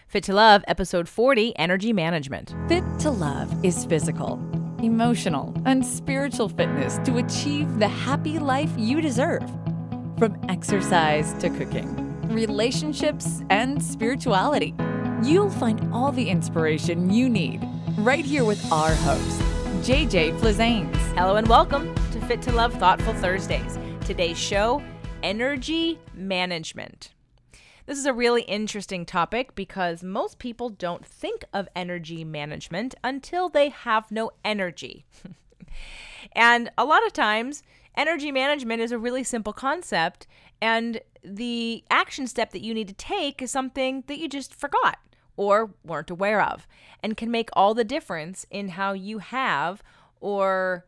Fit to Love, Episode 40, Energy Management. Fit to Love is physical, emotional, and spiritual fitness to achieve the happy life you deserve. From exercise to cooking, relationships, and spirituality, you'll find all the inspiration you need right here with our host, JJ Flizanes. Hello and welcome to Fit to Love Thoughtful Thursdays. Today's show, energy management. This is a really interesting topic because most people don't think of energy management until they have no energy. And a lot of times, energy management is a really simple concept, and the action step that you need to take is something that you just forgot or weren't aware of, and can make all the difference in how you have or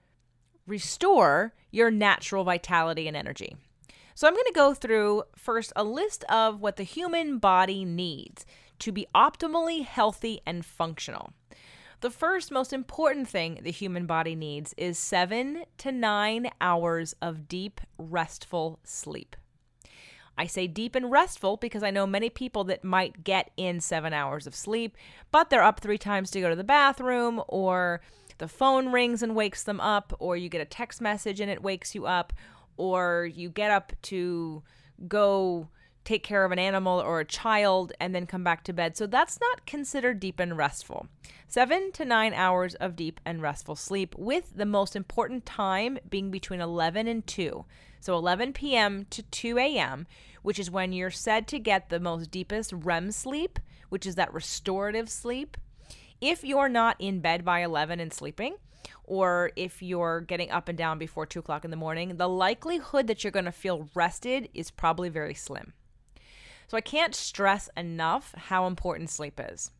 restore your natural vitality and energy. So I'm going to go through first a list of what the human body needs to be optimally healthy and functional. The first most important thing the human body needs is 7 to 9 hours of deep, restful sleep. I say deep and restful because I know many people that might get in 7 hours of sleep, but they're up 3 times to go to the bathroom, or the phone rings and wakes them up, or you get a text message and it wakes you up, or you get up to go take care of an animal or a child and then come back to bed. So that's not considered deep and restful. 7 to 9 hours of deep and restful sleep, with the most important time being between 11 and 2. So 11 p.m. to 2 a.m., which is when you're said to get the most deepest REM sleep, which is that restorative sleep. If you're not in bed by 11 and sleeping, or if you're getting up and down before 2 o'clock in the morning, the likelihood that you're going to feel rested is probably very slim. So I can't stress enough how important sleep is.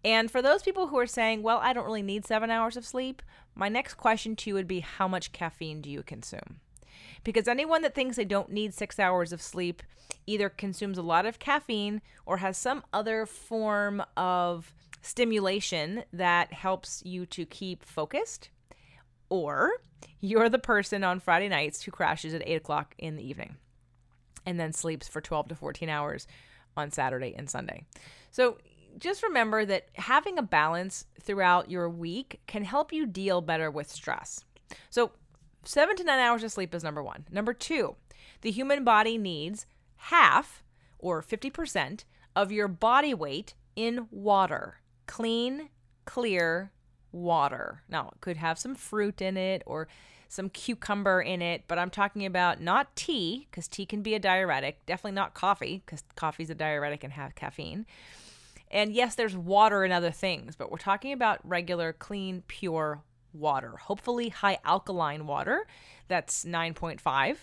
And for those people who are saying, well, I don't really need 7 hours of sleep, my next question to you would be, how much caffeine do you consume? Because anyone that thinks they don't need 6 hours of sleep either consumes a lot of caffeine or has some other form of stimulation that helps you to keep focused, or you're the person on Friday nights who crashes at 8 o'clock in the evening and then sleeps for 12 to 14 hours on Saturday and Sunday. So just remember that having a balance throughout your week can help you deal better with stress. So 7 to 9 hours of sleep is number one. Number two, the human body needs half, or 50%, of your body weight in water. Clean, clear water. Now, it could have some fruit in it or some cucumber in it, but I'm talking about not tea, because tea can be a diuretic. Definitely not coffee, because coffee is a diuretic and have caffeine. And yes, there's water and other things, but we're talking about regular, clean, pure water. Hopefully high alkaline water, that's 9.5,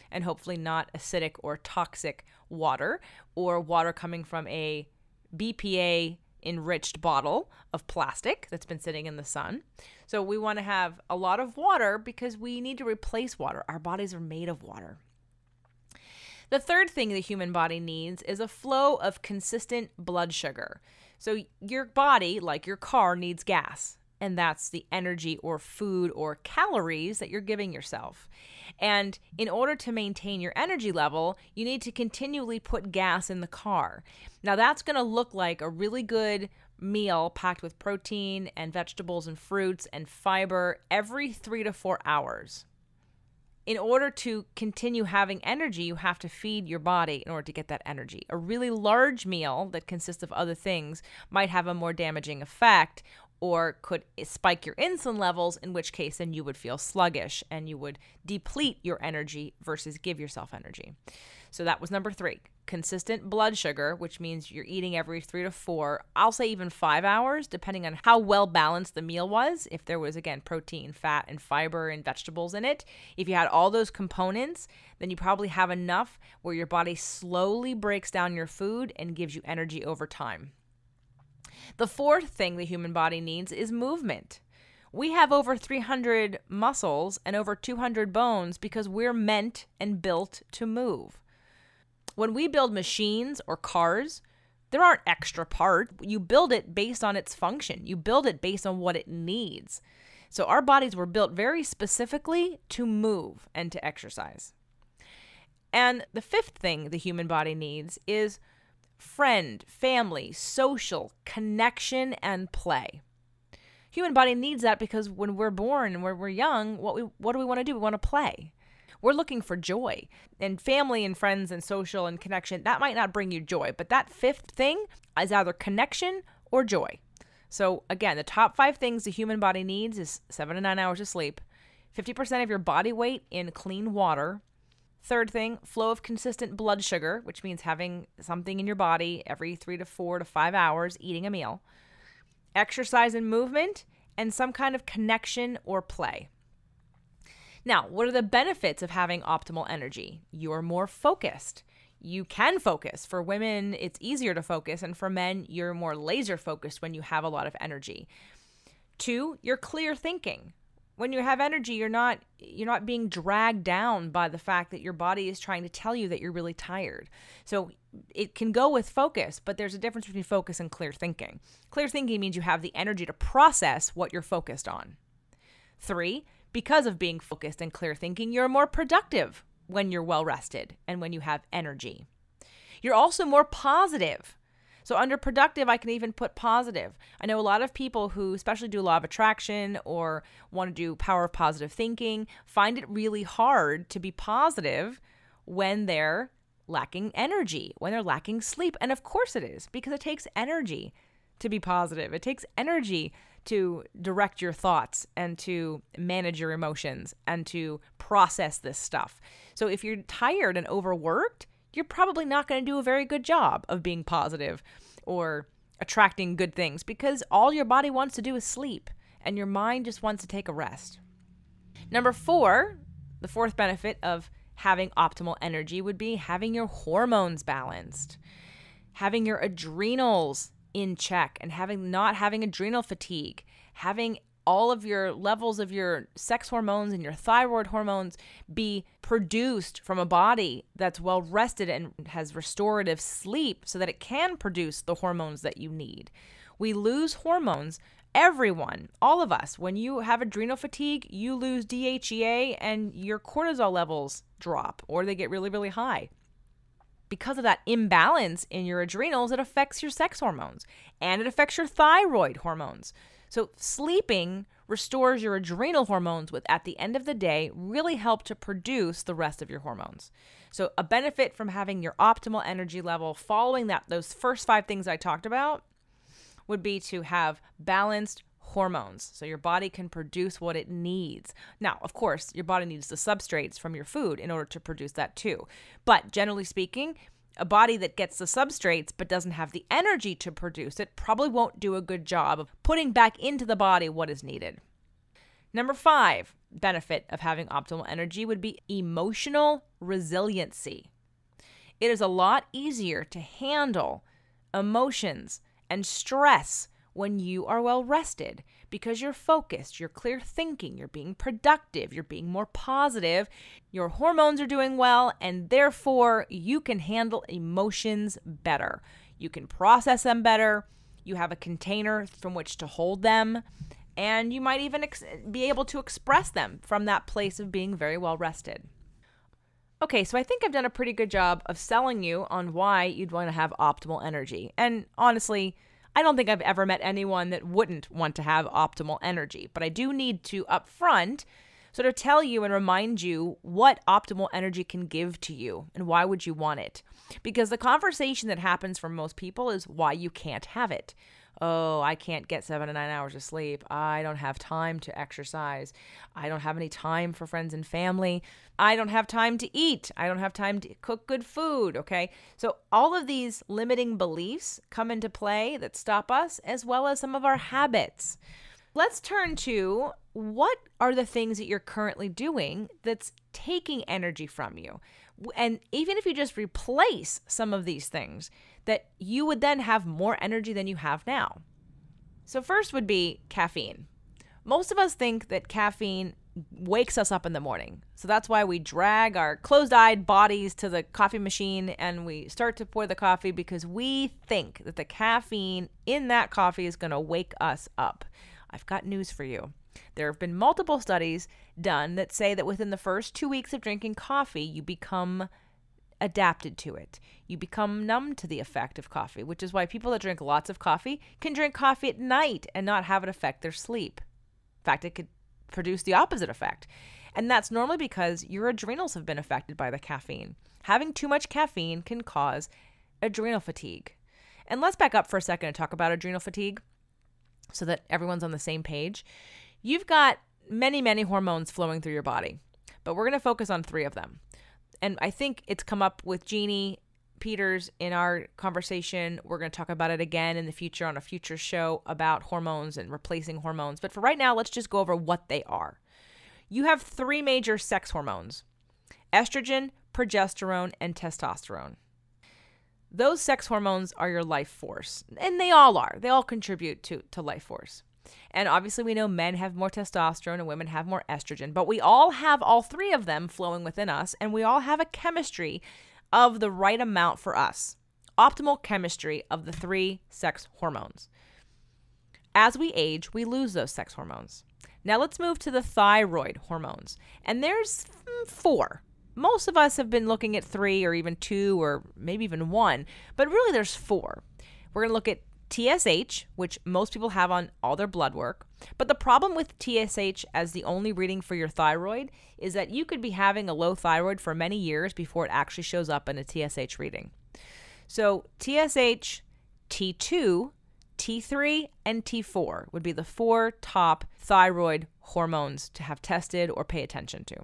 and hopefully not acidic or toxic water, or water coming from a BPA enriched bottle of plastic that's been sitting in the sun. So we want to have a lot of water because we need to replace water. Our bodies are made of water. The third thing the human body needs is a flow of consistent blood sugar. So your body, like your car, needs gas, and that's the energy or food or calories that you're giving yourself. And in order to maintain your energy level, you need to continually put gas in the car. Now that's going to look like a really good meal packed with protein and vegetables and fruits and fiber every 3 to 4 hours. In order to continue having energy, you have to feed your body in order to get that energy. A really large meal that consists of other things might have a more damaging effect, or could spike your insulin levels, in which case then you would feel sluggish and you would deplete your energy versus give yourself energy. So that was number 3, consistent blood sugar, which means you're eating every 3 to 4, I'll say even 5 hours, depending on how well balanced the meal was. If there was, again, protein, fat, and fiber and vegetables in it, if you had all those components, then you probably have enough where your body slowly breaks down your food and gives you energy over time. The fourth thing the human body needs is movement. We have over 300 muscles and over 200 bones because we're meant and built to move. When we build machines or cars, there aren't extra parts. You build it based on its function. You build it based on what it needs. So our bodies were built very specifically to move and to exercise. And the fifth thing the human body needs is friend, family, social, connection, and play. Human body needs that because when we're born and when we're young, what do we want to do? We want to play. We're looking for joy. And family and friends and social and connection, that might not bring you joy. But that fifth thing is either connection or joy. So again, the top 5 things the human body needs is 7 to 9 hours of sleep, 50% of your body weight in clean water. Third thing, flow of consistent blood sugar, which means having something in your body every 3 to 4 to 5 hours, eating a meal. Exercise and movement, and some kind of connection or play. Now, what are the benefits of having optimal energy? You're more focused. You can focus. For women, it's easier to focus, and for men, you're more laser focused when you have a lot of energy. 2, you're clear thinking. When you have energy, you're not being dragged down by the fact that your body is trying to tell you that you're really tired. So it can go with focus, but there's a difference between focus and clear thinking. Clear thinking means you have the energy to process what you're focused on. 3, because of being focused and clear thinking, you're more productive when you're well rested and when you have energy. You're also more positive. So under productive, I can even put positive. I know a lot of people who especially do law of attraction or want to do power of positive thinking find it really hard to be positive when they're lacking energy, when they're lacking sleep. And of course it is, because it takes energy to be positive. It takes energy to direct your thoughts and to manage your emotions and to process this stuff. So if you're tired and overworked, you're probably not going to do a very good job of being positive or attracting good things, because all your body wants to do is sleep and your mind just wants to take a rest. Number 4, the fourth benefit of having optimal energy would be having your hormones balanced, having your adrenals in check, and not having adrenal fatigue, having all of your levels of your sex hormones and your thyroid hormones be produced from a body that's well rested and has restorative sleep so that it can produce the hormones that you need. We lose hormones, everyone, all of us. When you have adrenal fatigue, you lose DHEA and your cortisol levels drop or they get really, really high. Because of that imbalance in your adrenals, it affects your sex hormones and it affects your thyroid hormones. So sleeping restores your adrenal hormones, which at the end of the day really help to produce the rest of your hormones. So a benefit from having your optimal energy level following those first 5 things I talked about would be to have balanced hormones so your body can produce what it needs. Now, of course, your body needs the substrates from your food in order to produce that too. But generally speaking, a body that gets the substrates but doesn't have the energy to produce it probably won't do a good job of putting back into the body what is needed. Number 5 benefit of having optimal energy would be emotional resiliency. It is a lot easier to handle emotions and stress when you are well rested because you're focused, you're clear thinking, you're being productive, you're being more positive, your hormones are doing well, and therefore you can handle emotions better. You can process them better, you have a container from which to hold them, and you might even be able to express them from that place of being very well rested. Okay, so I think I've done a pretty good job of selling you on why you'd want to have optimal energy. And honestly, I don't think I've ever met anyone that wouldn't want to have optimal energy, but I do need to upfront sort of tell you and remind you what optimal energy can give to you and why would you want it. Because the conversation that happens for most people is why you can't have it. Oh, I can't get 7 to 9 hours of sleep. I don't have time to exercise. I don't have any time for friends and family. I don't have time to eat. I don't have time to cook good food, okay? So all of these limiting beliefs come into play that stop us, as well as some of our habits. Let's turn to what are the things that you're currently doing that's taking energy from you. And even if you just replace some of these things, that you would then have more energy than you have now. So first would be caffeine. Most of us think that caffeine wakes us up in the morning. So that's why we drag our closed-eyed bodies to the coffee machine and we start to pour the coffee because we think that the caffeine in that coffee is going to wake us up. I've got news for you. There have been multiple studies done that say that within the first 2 weeks of drinking coffee, you become adapted to it. You become numb to the effect of coffee, which is why people that drink lots of coffee can drink coffee at night and not have it affect their sleep. In fact, it could produce the opposite effect. And that's normally because your adrenals have been affected by the caffeine. Having too much caffeine can cause adrenal fatigue. And let's back up for a second and talk about adrenal fatigue so that everyone's on the same page. You've got many, many hormones flowing through your body, but we're going to focus on 3 of them. And I think it's come up with Jeannie Peters in our conversation. We're going to talk about it again in the future on a future show about hormones and replacing hormones. But for right now, let's just go over what they are. You have 3 major sex hormones: estrogen, progesterone, and testosterone. Those sex hormones are your life force, and they all are. They all contribute to life force. And obviously we know men have more testosterone and women have more estrogen, but we all have all 3 of them flowing within us, and we all have a chemistry of the right amount for us. Optimal chemistry of the 3 sex hormones. As we age, we lose those sex hormones. Now let's move to the thyroid hormones. And there's 4. Most of us have been looking at 3 or even 2 or maybe even 1, but really there's 4. We're going to look at TSH, which most people have on all their blood work. But the problem with TSH as the only reading for your thyroid is that you could be having a low thyroid for many years before it actually shows up in a TSH reading. So TSH, T2, T3, and T4 would be the 4 top thyroid hormones to have tested or pay attention to.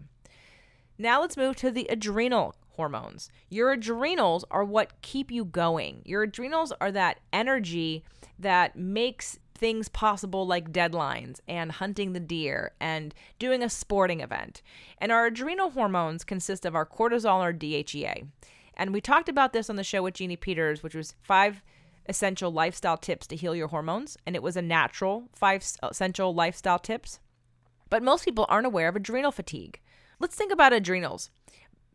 Now let's move to the adrenal hormones. Your adrenals are what keep you going. Your adrenals are that energy that makes things possible like deadlines and hunting the deer and doing a sporting event. And our adrenal hormones consist of our cortisol or DHEA. And we talked about this on the show with Jeannie Peters, which was 5 essential lifestyle tips to heal your hormones. And it was a natural 5 essential lifestyle tips. But most people aren't aware of adrenal fatigue. Let's think about adrenals.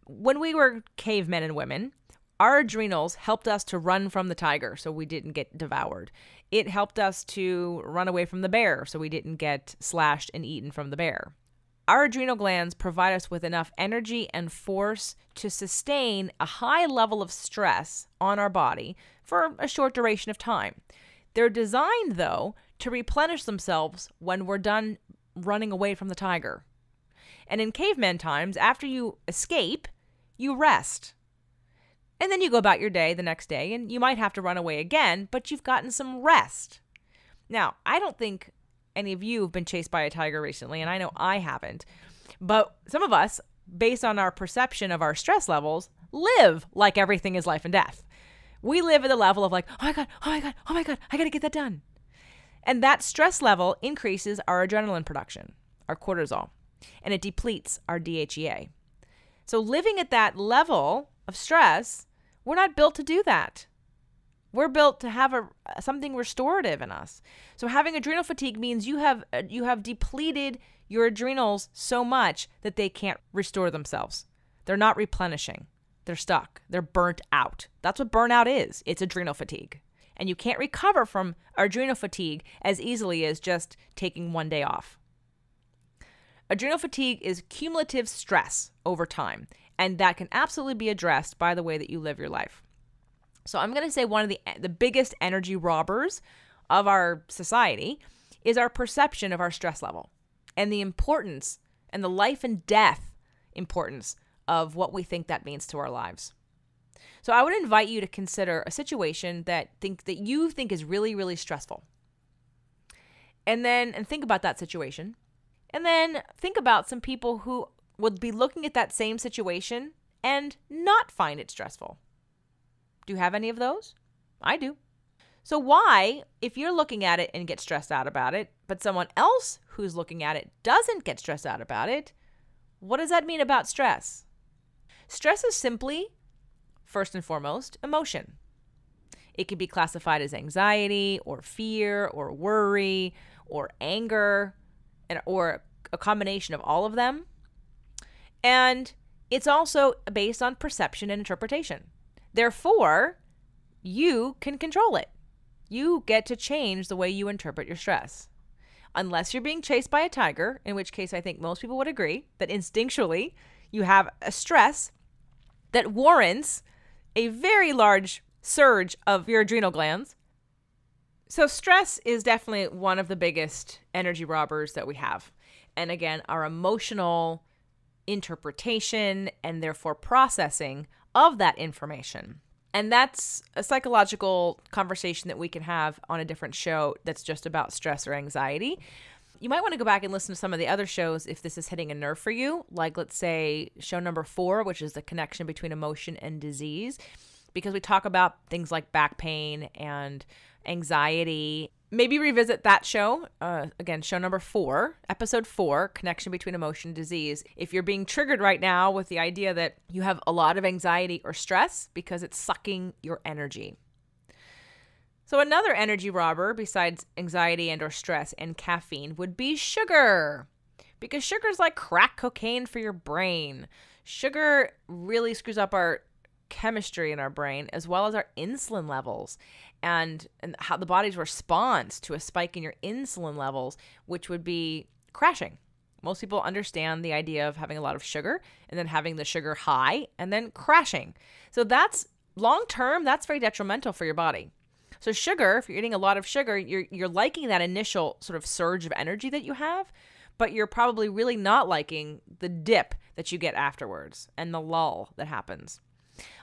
When we were cavemen and women, our adrenals helped us to run from the tiger so we didn't get devoured. It helped us to run away from the bear so we didn't get slashed and eaten from the bear. Our adrenal glands provide us with enough energy and force to sustain a high level of stress on our body for a short duration of time. They're designed, though, to replenish themselves when we're done running away from the tiger. And in caveman times, after you escape, you rest. And then you go about your day the next day, and you might have to run away again, but you've gotten some rest. Now, I don't think any of you have been chased by a tiger recently, and I know I haven't. But some of us, based on our perception of our stress levels, live like everything is life and death. We live at the level of like, oh my God, oh my God, oh my God, I got to get that done. And that stress level increases our adrenaline production, our cortisol, and it depletes our DHEA. So living at that level of stress, we're not built to do that. We're built to have something restorative in us. So having adrenal fatigue means you have depleted your adrenals so much that they can't restore themselves. They're not replenishing. They're stuck. They're burnt out. That's what burnout is. It's adrenal fatigue. And you can't recover from adrenal fatigue as easily as just taking one day off. Adrenal fatigue is cumulative stress over time, and that can absolutely be addressed by the way that you live your life. So I'm going to say one of the biggest energy robbers of our society is our perception of our stress level and the importance and the life and death importance of what we think that means to our lives. So I would invite you to consider a situation that you think is really, really stressful. And think about that situation. And then think about some people who would be looking at that same situation and not find it stressful. Do you have any of those? I do. So why, if you're looking at it and get stressed out about it, but someone else who's looking at it doesn't get stressed out about it, what does that mean about stress? Stress is simply, first and foremost, emotion. It can be classified as anxiety or fear or worry or anger or a combination of all of them. And it's also based on perception and interpretation. Therefore, you can control it. You get to change the way you interpret your stress. Unless you're being chased by a tiger, in which case I think most people would agree that instinctually you have a stress that warrants a very large surge of your adrenal glands. So stress is definitely one of the biggest energy robbers that we have. And again, our emotional interpretation and therefore processing of that information. And that's a psychological conversation that we can have on a different show that's just about stress or anxiety. You might want to go back and listen to some of the other shows if this is hitting a nerve for you, like let's say show number 4, which is the connection between emotion and disease, because we talk about things like back pain and anxiety. Maybe revisit that show. Again, show number 4, episode 4, connection between emotion and disease. If you're being triggered right now with the idea that you have a lot of anxiety or stress because it's sucking your energy. So another energy robber besides anxiety and or stress and caffeine would be sugar, because sugar is like crack cocaine for your brain. Sugar really screws up our chemistry in our brain as well as our insulin levels and how the body's response to a spike in your insulin levels, which would be crashing. Most people understand the idea of having a lot of sugar and then having the sugar high and then crashing. So that's long term, that's very detrimental for your body. So sugar, if you're eating a lot of sugar, you're liking that initial sort of surge of energy that you have, but you're probably really not liking the dip that you get afterwards and the lull that happens.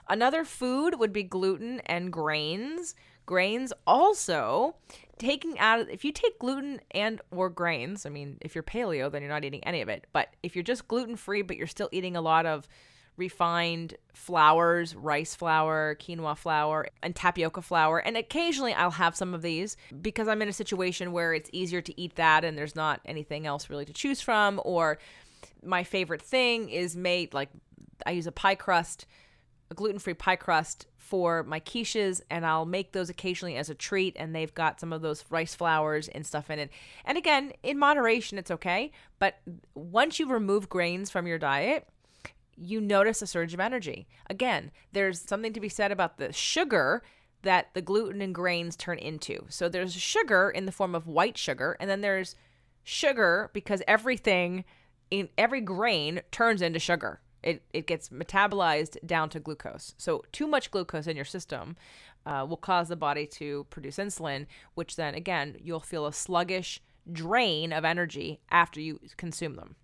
Another food would be gluten and grains. Grains also taking out, if you take gluten and or grains, I mean, if you're paleo, then you're not eating any of it. But if you're just gluten-free, but you're still eating a lot of refined flours, rice flour, quinoa flour, and tapioca flour. And occasionally I'll have some of these because I'm in a situation where it's easier to eat that and there's not anything else really to choose from. Or my favorite thing is made, like I use a gluten-free pie crust for my quiches, and I'll make those occasionally as a treat, and they've got some of those rice flours and stuff in it. And again, in moderation, it's okay. But once you remove grains from your diet, you notice a surge of energy. Again, there's something to be said about the sugar that the gluten and grains turn into. So there's sugar in the form of white sugar, and then there's sugar because everything in every grain turns into sugar. It gets metabolized down to glucose. So too much glucose in your system will cause the body to produce insulin, which then, again, you'll feel a sluggish drain of energy after you consume them.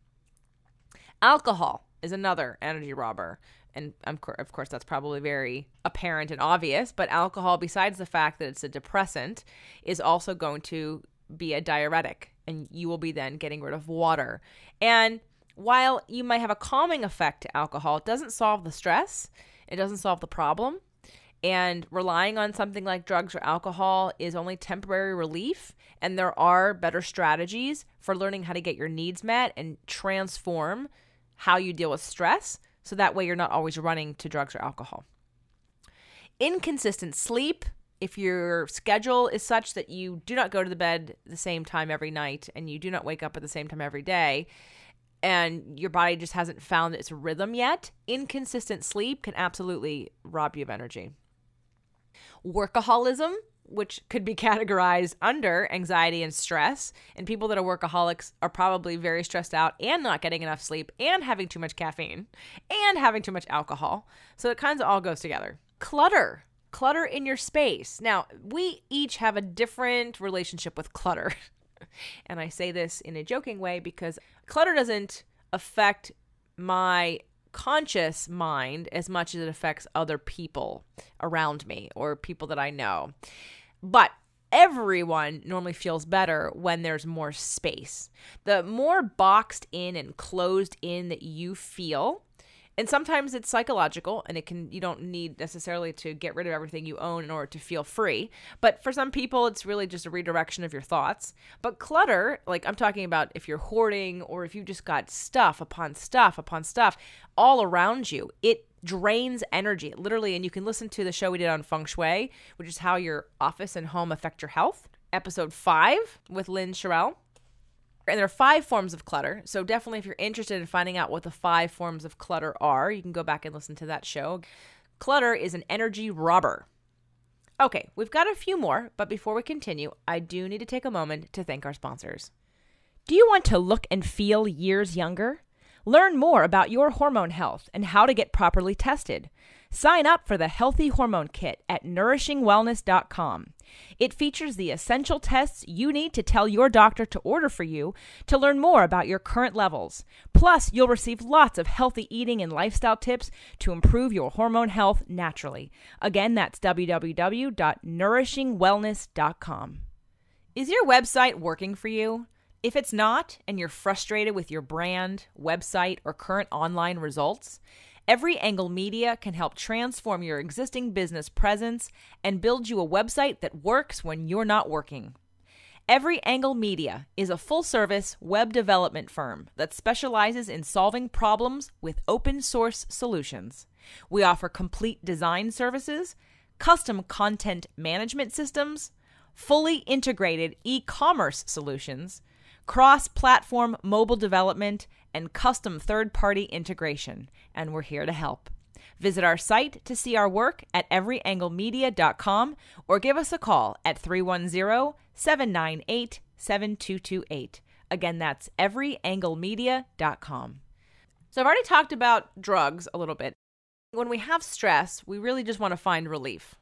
Alcohol is another energy robber. And of course, that's probably very apparent and obvious. But alcohol, besides the fact that it's a depressant, is also going to be a diuretic. And you will be then getting rid of water. And while you might have a calming effect to alcohol, it doesn't solve the stress. It doesn't solve the problem. And relying on something like drugs or alcohol is only temporary relief. And there are better strategies for learning how to get your needs met and transform how you deal with stress. So that way you're not always running to drugs or alcohol. Inconsistent sleep. If your schedule is such that you do not go to the bed the same time every night and you do not wake up at the same time every day, and your body just hasn't found its rhythm yet, inconsistent sleep can absolutely rob you of energy. Workaholism, which could be categorized under anxiety and stress, and people that are workaholics are probably very stressed out and not getting enough sleep and having too much caffeine and having too much alcohol. So it kind of all goes together. Clutter in your space. Now, we each have a different relationship with clutter. And I say this in a joking way because clutter doesn't affect my conscious mind as much as it affects other people around me or people that I know. But everyone normally feels better when there's more space. The more boxed in and closed in that you feel, and sometimes it's psychological, and you don't need necessarily to get rid of everything you own in order to feel free. But for some people, it's really just a redirection of your thoughts. But clutter, like I'm talking about if you're hoarding or if you've just got stuff upon stuff upon stuff all around you, it drains energy, literally. And you can listen to the show we did on feng shui, which is how your office and home affect your health. Episode 5 with Lynn Sherrill. And there are 5 forms of clutter. So definitely if you're interested in finding out what the 5 forms of clutter are, you can go back and listen to that show. Clutter is an energy robber. Okay, we've got a few more, but before we continue, I do need to take a moment to thank our sponsors. Do you want to look and feel years younger? Learn more about your hormone health and how to get properly tested. Sign up for the Healthy Hormone Kit at nourishingwellness.com. It features the essential tests you need to tell your doctor to order for you to learn more about your current levels. Plus, you'll receive lots of healthy eating and lifestyle tips to improve your hormone health naturally. Again, that's www.nourishingwellness.com. Is your website working for you? If it's not, and you're frustrated with your brand, website, or current online results, Every Angle Media can help transform your existing business presence and build you a website that works when you're not working. Every Angle Media is a full-service web development firm that specializes in solving problems with open-source solutions. We offer complete design services, custom content management systems, fully integrated e-commerce solutions, cross-platform mobile development, and custom third-party integration, and we're here to help. Visit our site to see our work at everyanglemedia.com or give us a call at 310-798-7228. Again, that's everyanglemedia.com. So I've already talked about drugs a little bit. When we have stress, we really just want to find relief.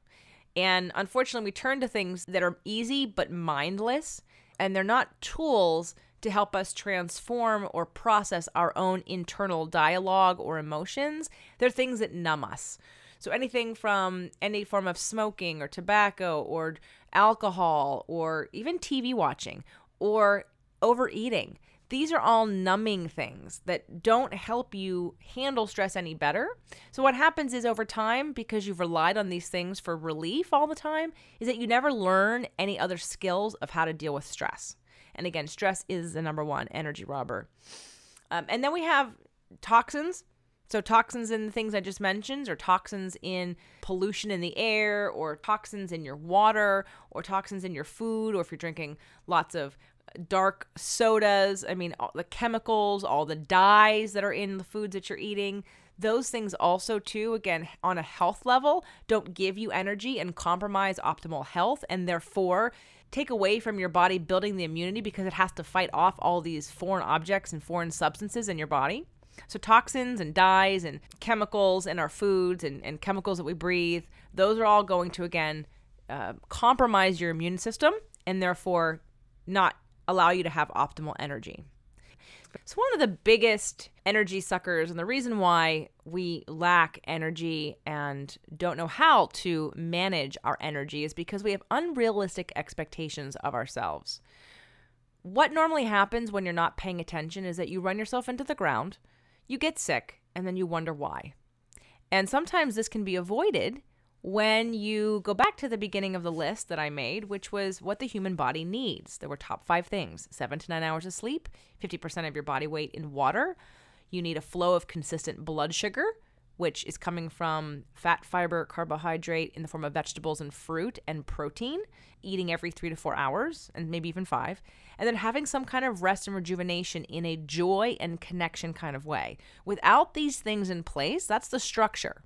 And unfortunately, we turn to things that are easy but mindless, and they're not tools to help us transform or process our own internal dialogue or emotions. They're things that numb us. So anything from any form of smoking or tobacco or alcohol or even TV watching or overeating. These are all numbing things that don't help you handle stress any better. So what happens is over time, because you've relied on these things for relief all the time, is that you never learn any other skills of how to deal with stress. And again, stress is the number one energy robber. And then we have toxins. So toxins in the things I just mentioned, or toxins in pollution in the air, or toxins in your water, or toxins in your food, or if you're drinking lots of dark sodas, all the chemicals, all the dyes that are in the foods that you're eating. Those things also too, again, on a health level, don't give you energy and compromise optimal health, and therefore take away from your body building the immunity because it has to fight off all these foreign objects and foreign substances in your body. So toxins and dyes and chemicals in our foods and chemicals that we breathe, those are all going to, again, compromise your immune system and therefore not allow you to have optimal energy. So one of the biggest energy suckers, and the reason why we lack energy and don't know how to manage our energy, is because we have unrealistic expectations of ourselves. What normally happens when you're not paying attention is that you run yourself into the ground, you get sick, and then you wonder why. And sometimes this can be avoided when you go back to the beginning of the list that I made, which was what the human body needs. There were top 5 things: 7 to 9 hours of sleep, 50% of your body weight in water. You need a flow of consistent blood sugar, which is coming from fat, fiber, carbohydrate in the form of vegetables and fruit, and protein, eating every 3 to 4 hours, and maybe even 5. And then having some kind of rest and rejuvenation in a joy and connection kind of way. Without these things in place, that's the structure.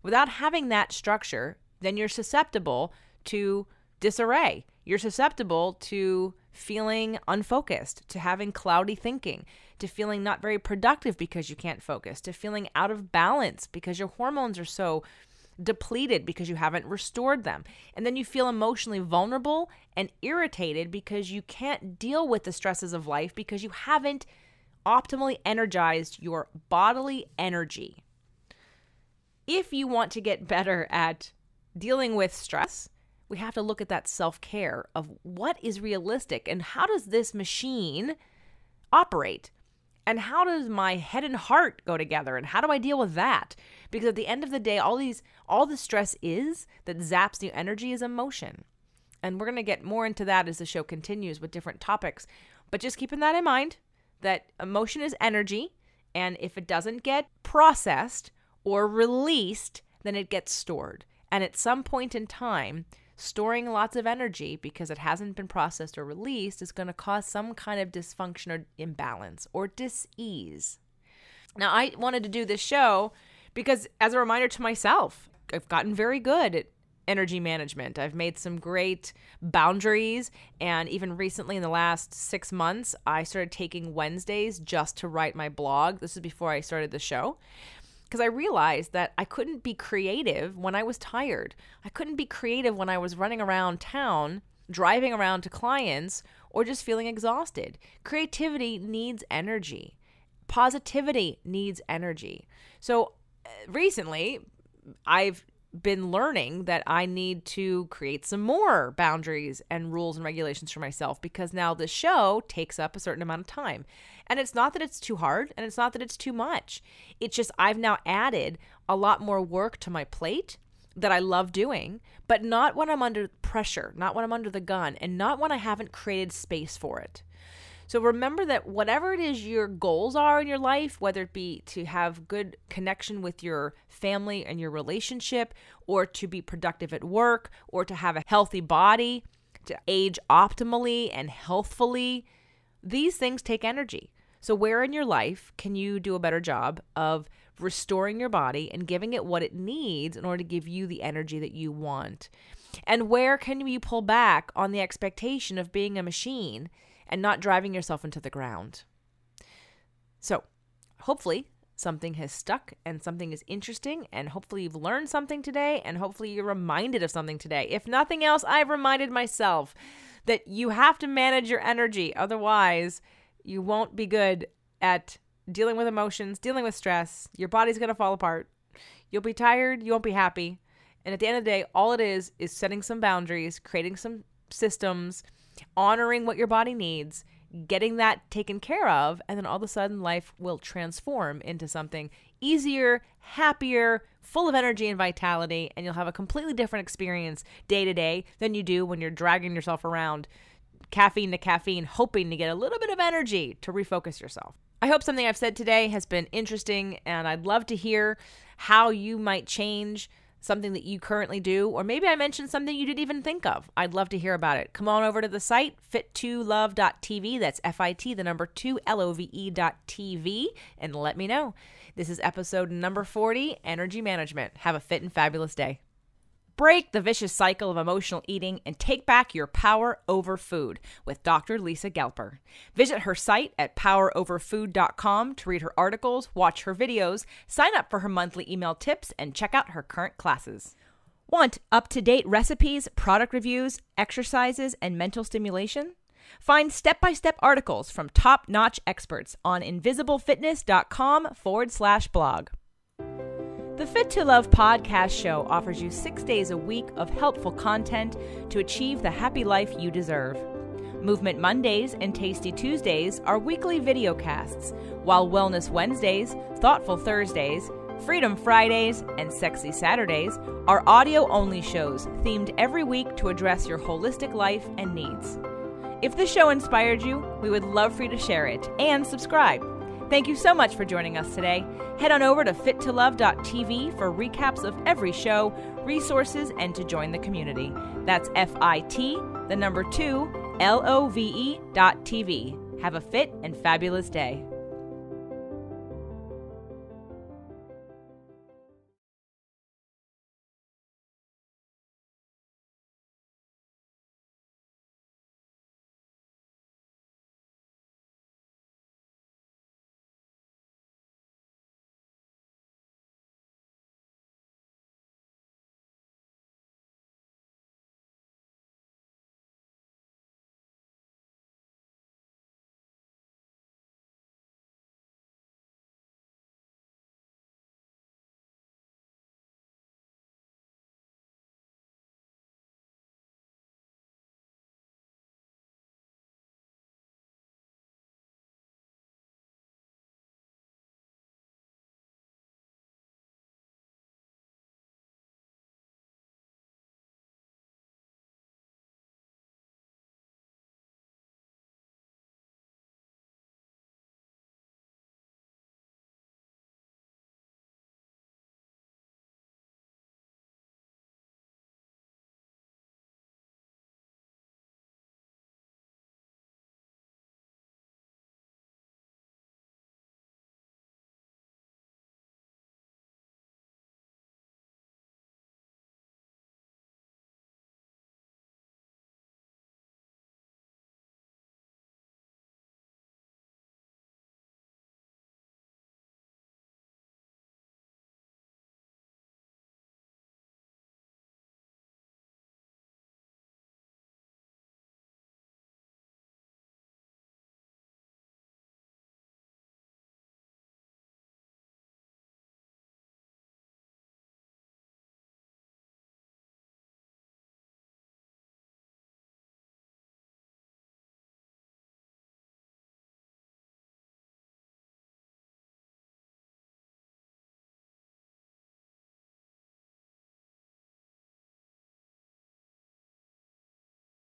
Without having that structure, then you're susceptible to disarray. You're susceptible to feeling unfocused, to having cloudy thinking, to feeling not very productive because you can't focus, to feeling out of balance because your hormones are so depleted because you haven't restored them. And then you feel emotionally vulnerable and irritated because you can't deal with the stresses of life because you haven't optimally energized your bodily energy. If you want to get better at dealing with stress, we have to look at that self-care of what is realistic and how does this machine operate? And how does my head and heart go together? And how do I deal with that? Because at the end of the day, all the stress is that zaps the energy is emotion. And we're going to get more into that as the show continues with different topics. But just keeping that in mind, that emotion is energy. And if it doesn't get processed or released, then it gets stored. And at some point in time, storing lots of energy because it hasn't been processed or released is going to cause some kind of dysfunction or imbalance or dis-ease. Now, I wanted to do this show because as a reminder to myself, I've gotten very good at energy management. I've made some great boundaries, and even recently in the last 6 months, I started taking Wednesdays just to write my blog. This is before I started the show, because I realized that I couldn't be creative when I was tired. I couldn't be creative when I was running around town, driving around to clients, or just feeling exhausted. Creativity needs energy. Positivity needs energy. So recently, I've been learning that I need to create some more boundaries and rules and regulations for myself, because now the show takes up a certain amount of time. And it's not that it's too hard, and it's not that it's too much. It's just I've now added a lot more work to my plate that I love doing, but not when I'm under pressure, not when I'm under the gun, and not when I haven't created space for it. So remember that whatever it is your goals are in your life, whether it be to have good connection with your family and your relationship, or to be productive at work, or to have a healthy body, to age optimally and healthfully, these things take energy. So where in your life can you do a better job of restoring your body and giving it what it needs in order to give you the energy that you want? And where can you pull back on the expectation of being a machine and not driving yourself into the ground? So hopefully something has stuck and something is interesting, and hopefully you've learned something today, and hopefully you're reminded of something today. If nothing else, I've reminded myself that you have to manage your energy. Otherwise, you won't be good at dealing with emotions, dealing with stress. Your body's going to fall apart. You'll be tired. You won't be happy. And at the end of the day, all it is setting some boundaries, creating some systems, honoring what your body needs, getting that taken care of, and then all of a sudden life will transform into something easier, happier, full of energy and vitality, and you'll have a completely different experience day to day than you do when you're dragging yourself around caffeine to caffeine, hoping to get a little bit of energy to refocus yourself. I hope something I've said today has been interesting, and I'd love to hear how you might change something that you currently do, or maybe I mentioned something you didn't even think of. I'd love to hear about it. Come on over to the site, fit2love.tv. That's FIT, the number 2, LOVE.tv, and let me know. This is episode number 40, Energy Management. Have a fit and fabulous day. Break the vicious cycle of emotional eating and take back your power over food with Dr. Lisa Gelper. Visit her site at poweroverfood.com to read her articles, watch her videos, sign up for her monthly email tips, and check out her current classes. Want up-to-date recipes, product reviews, exercises, and mental stimulation? Find step-by-step articles from top-notch experts on invisiblefitness.com/blog. The Fit to Love podcast show offers you 6 days a week of helpful content to achieve the happy life you deserve. Movement Mondays and Tasty Tuesdays are weekly videocasts, while Wellness Wednesdays, Thoughtful Thursdays, Freedom Fridays, and Sexy Saturdays are audio-only shows themed every week to address your holistic life and needs. If the show inspired you, we would love for you to share it and subscribe. Thank you so much for joining us today. Head on over to fit2love.tv for recaps of every show, resources, and to join the community. That's FIT, the number 2, LOVE.tv. Have a fit and fabulous day.